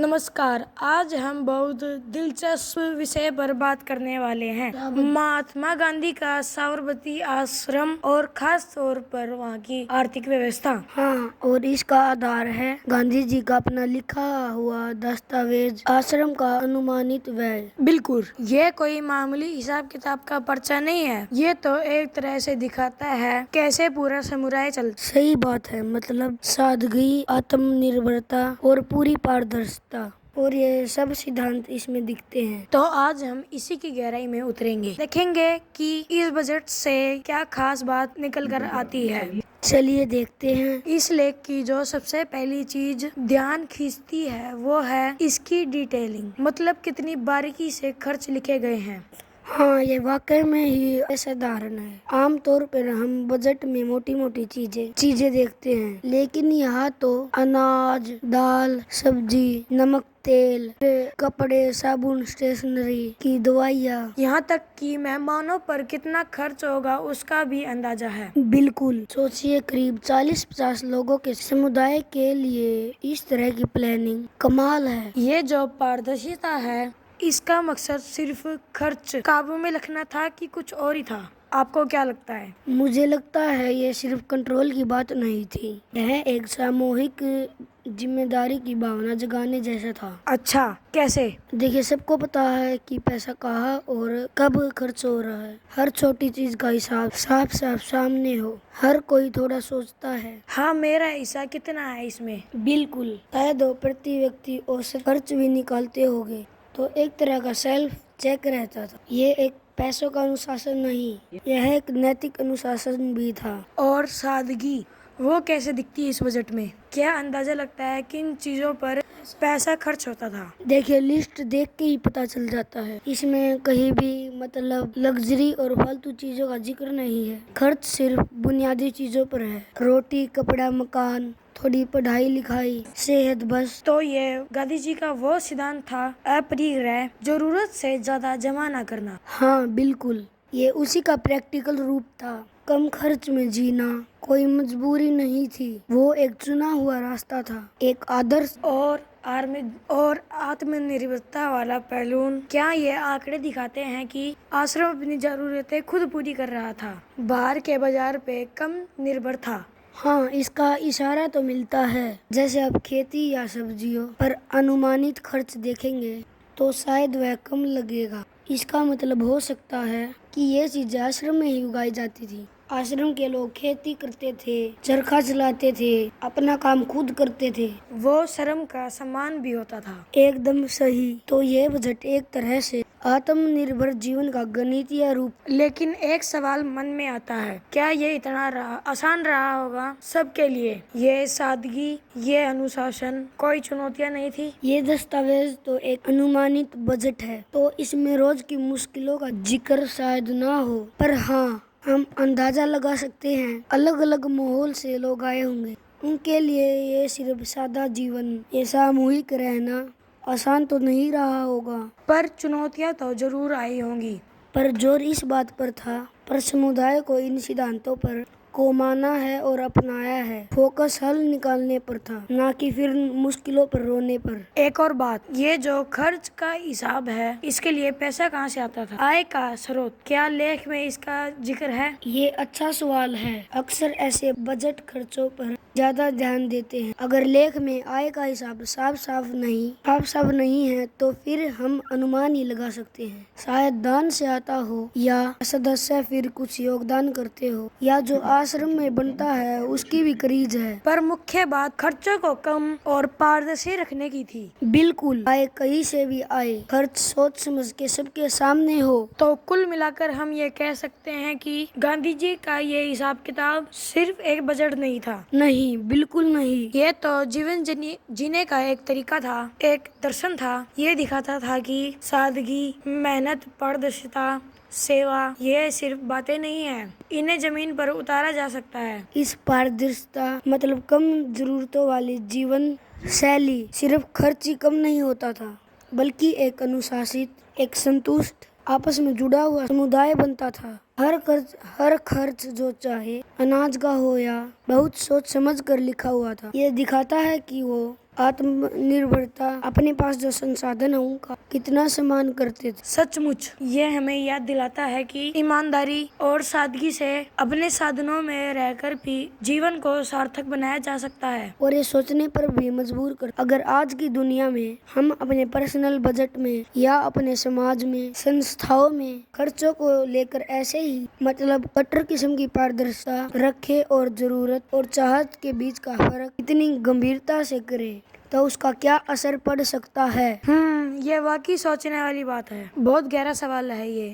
नमस्कार। आज हम बहुत दिलचस्प विषय पर बात करने वाले हैं, महात्मा गांधी का साबरमती आश्रम और खास तौर पर वहाँ की आर्थिक व्यवस्था। हाँ, और इसका आधार है गांधी जी का अपना लिखा हुआ दस्तावेज आश्रम का अनुमानित व्यय। बिल्कुल, ये कोई मामूली हिसाब किताब का पर्चा नहीं है। ये तो एक तरह से दिखाता है कैसे पूरा समुदाय चलता। सही बात है, मतलब सादगी, आत्मनिर्भरता और पूरी पारदर्शिता, और ये सब सिद्धांत इसमें दिखते हैं। तो आज हम इसी की गहराई में उतरेंगे, देखेंगे कि इस बजट से क्या खास बात निकल कर आती है। चलिए देखते हैं। इस लेख की जो सबसे पहली चीज ध्यान खींचती है वो है इसकी डिटेलिंग, मतलब कितनी बारीकी से खर्च लिखे गए हैं। हाँ, ये वाकई में ही असाधारण है। आमतौर पर हम बजट में मोटी मोटी चीजें देखते हैं, लेकिन यहाँ तो अनाज, दाल, सब्जी, नमक, तेल, कपड़े, साबुन, स्टेशनरी की दवाइयाँ, यहाँ तक कि मेहमानों पर कितना खर्च होगा उसका भी अंदाजा है। बिल्कुल। सोचिए, करीब 40-50 लोगों के समुदाय के लिए इस तरह की प्लानिंग कमाल है। ये जो पारदर्शिता है, इसका मकसद सिर्फ खर्च काबू में रखना था कि कुछ और ही था? आपको क्या लगता है? मुझे लगता है ये सिर्फ कंट्रोल की बात नहीं थी, यह एक सामूहिक जिम्मेदारी की भावना जगाने जैसा था। अच्छा, कैसे? देखिए, सबको पता है कि पैसा कहाँ और कब खर्च हो रहा है। हर छोटी चीज का हिसाब साफ साफ सामने हो, हर कोई थोड़ा सोचता है, हाँ, मेरा हिस्सा कितना है इसमें। बिल्कुल। शायद हो प्रति व्यक्ति औसत खर्च भी निकालते होंगे, तो एक तरह का सेल्फ चेक रहता था। ये एक पैसों का अनुशासन नहीं, यह एक नैतिक अनुशासन भी था। और सादगी वो कैसे दिखती है इस बजट में? क्या अंदाजा लगता है किन चीजों पर पैसा खर्च होता था? देखिए, लिस्ट देख के ही पता चल जाता है। इसमें कहीं भी मतलब लग्जरी और फालतू चीजों का जिक्र नहीं है। खर्च सिर्फ बुनियादी चीजों पर है, रोटी, कपड़ा, मकान, थोड़ी पढ़ाई लिखाई, सेहत, बस। तो ये गांधी जी का वो सिद्धांत था, अपरिग्रह, जरूरत से ज्यादा जमा न करना। हाँ बिल्कुल, ये उसी का प्रैक्टिकल रूप था। कम खर्च में जीना कोई मजबूरी नहीं थी, वो एक चुना हुआ रास्ता था, एक आदर्श और आत्मनिर्भरता वाला पहलू। क्या ये आंकड़े दिखाते हैं कि आश्रम अपनी जरूरतें खुद पूरी कर रहा था, बाहर के बाजार पे कम निर्भर था? हाँ, इसका इशारा तो मिलता है। जैसे अब खेती या सब्जियों पर अनुमानित खर्च देखेंगे तो शायद वह कम लगेगा। इसका मतलब हो सकता है कि ये चीजें आश्रम में ही उगाई जाती थी। आश्रम के लोग खेती करते थे, चरखा चलाते थे, अपना काम खुद करते थे। वो श्रम का सम्मान भी होता था। एकदम सही। तो ये बजट एक तरह से आत्मनिर्भर जीवन का गणितीय रूप। लेकिन एक सवाल मन में आता है, क्या ये इतना आसान रहा होगा सबके लिए? ये सादगी, ये अनुशासन कोई चुनौतियाँ नहीं थी? ये दस्तावेज तो एक अनुमानित बजट है, तो इसमें रोज की मुश्किलों का जिक्र शायद ना हो, पर हाँ, हम अंदाजा लगा सकते हैं अलग अलग माहौल से लोग आए होंगे। उनके लिए ये सिर्फ सादा जीवन, ये सामूहिक रहना आसान तो नहीं रहा होगा। पर चुनौतियां तो जरूर आई होंगी। पर जोर इस बात पर था, पर समुदाय को इन सिद्धांतों पर को माना है और अपनाया है। फोकस हल निकालने पर था, ना कि फिर मुश्किलों पर रोने पर। एक और बात, ये जो खर्च का हिसाब है, इसके लिए पैसा कहाँ से आता था? आय का स्रोत, क्या लेख में इसका जिक्र है? ये अच्छा सवाल है। अक्सर ऐसे बजट खर्चों पर ज्यादा ध्यान देते हैं। अगर लेख में आय का हिसाब साफ साफ नहीं है तो फिर हम अनुमान ही लगा सकते हैं। शायद दान से आता हो, या सदस्य फिर कुछ योगदान करते हो, या जो आश्रम में बनता है उसकी भी खरीद है। पर मुख्य बात खर्चों को कम और पारदर्शी रखने की थी। बिल्कुल, आय कहीं से भी आए, खर्च सोच समझ के सबके सामने हो। तो कुल मिलाकर हम ये कह सकते हैं कि गांधी जी का ये हिसाब किताब सिर्फ एक बजट नहीं था। नहीं, बिल्कुल नहीं। ये तो जीवन जीने का एक तरीका था, एक दर्शन था। ये दिखाता था कि सादगी, मेहनत, पारदर्शिता, सेवा, ये सिर्फ बातें नहीं है, इन्हें जमीन पर उतारा जा सकता है। इस पारदर्शिता मतलब कम जरूरतों वाली जीवन शैली, सिर्फ खर्च ही कम नहीं होता था, बल्कि एक अनुशासित, एक संतुष्ट, आपस में जुड़ा हुआ समुदाय बनता था। हर खर्च जो चाहे अनाज का हो या बहुत सोच समझ कर लिखा हुआ था। ये दिखाता है कि वो आत्मनिर्भरता, अपने पास जो संसाधन है उनका कितना सम्मान करते थे। सचमुच ये हमें याद दिलाता है कि ईमानदारी और सादगी से अपने साधनों में रहकर भी जीवन को सार्थक बनाया जा सकता है। और ये सोचने पर भी मजबूर कर, अगर आज की दुनिया में हम अपने पर्सनल बजट में या अपने समाज में, संस्थाओं में खर्चों को लेकर ऐसे ही मतलब कट्टर किस्म की पारदर्शिता रखे और जरूरत और चाहत के बीच का फर्क इतनी गंभीरता से करे तो उसका क्या असर पड़ सकता है। ये वाकई सोचने वाली बात है। बहुत गहरा सवाल है ये।